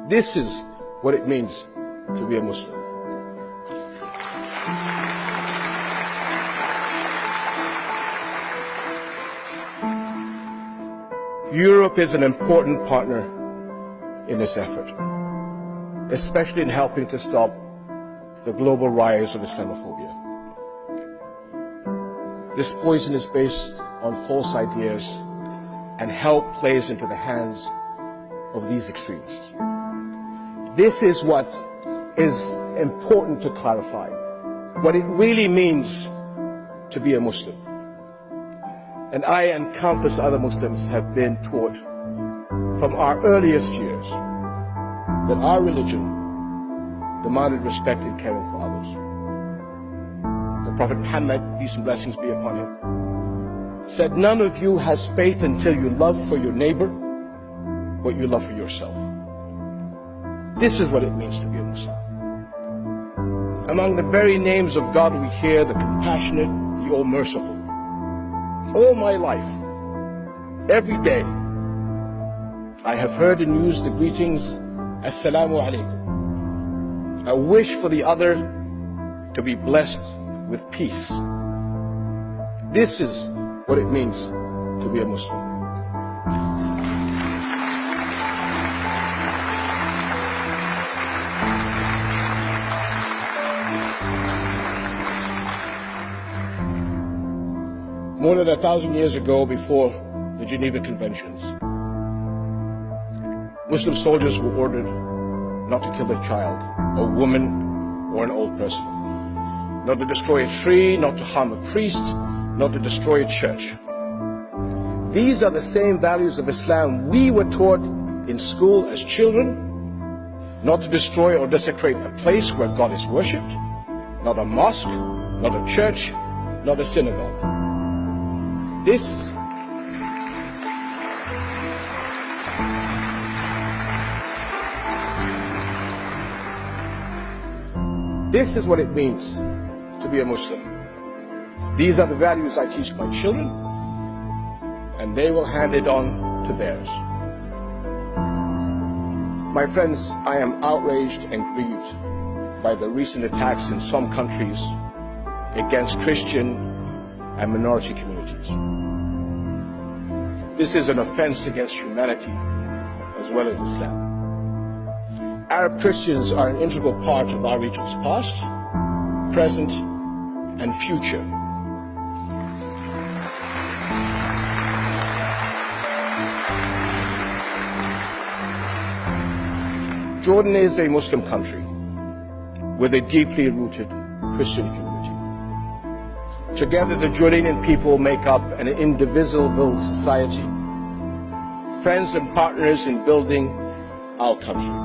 This is what it means to be a Muslim. Europe is an important partner in this effort, especially in helping to stop the global rise of Islamophobia. This poison is based on false ideas, and help plays into the hands of these extremists. This is what is important to clarify, what it really means to be a Muslim. And I and countless other Muslims have been taught from our earliest years that our religion demanded respect and caring for others. The Prophet Muhammad, peace and blessings be upon him, said, none of you has faith until you love for your neighbor what you love for yourself. This is what it means to be a Muslim. Among the very names of God we hear the compassionate, the all-merciful. All my life, every day, I have heard and used the greetings, Assalamu alaikum. I wish for the other to be blessed with peace. This is what it means to be a Muslim. More than 1,000 years ago, before the Geneva Conventions, Muslim soldiers were ordered not to kill a child, a woman, or an old person, not to destroy a tree, not to harm a priest, not to destroy a church. These are the same values of Islam we were taught in school as children, not to destroy or desecrate a place where God is worshipped, not a mosque, not a church, not a synagogue. This is what it means to be a Muslim. These are the values I teach my children, and they will hand it on to theirs. My friends, I am outraged and grieved by the recent attacks in some countries against Christian and minority communities. This is an offense against humanity as well as Islam. Arab Christians are an integral part of our region's past, present, and future. Jordan is a Muslim country with a deeply rooted Christian community. Together, the Jordanian people make up an indivisible society, friends and partners in building our country.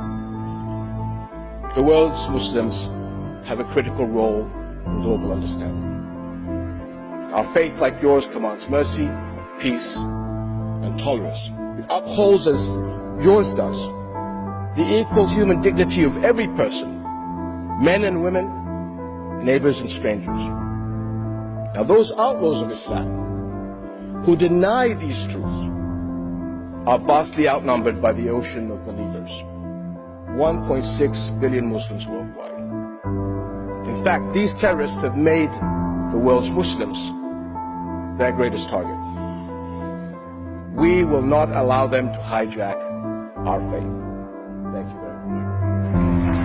The world's Muslims have a critical role in global understanding. Our faith, like yours, commands mercy, peace, and tolerance. It upholds, as yours does, the equal human dignity of every person, men and women, neighbors and strangers. Now, those outlaws of Islam who deny these truths are vastly outnumbered by the ocean of believers, 1.6 billion Muslims worldwide. In fact, these terrorists have made the world's Muslims their greatest target. We will not allow them to hijack our faith. Thank you very much.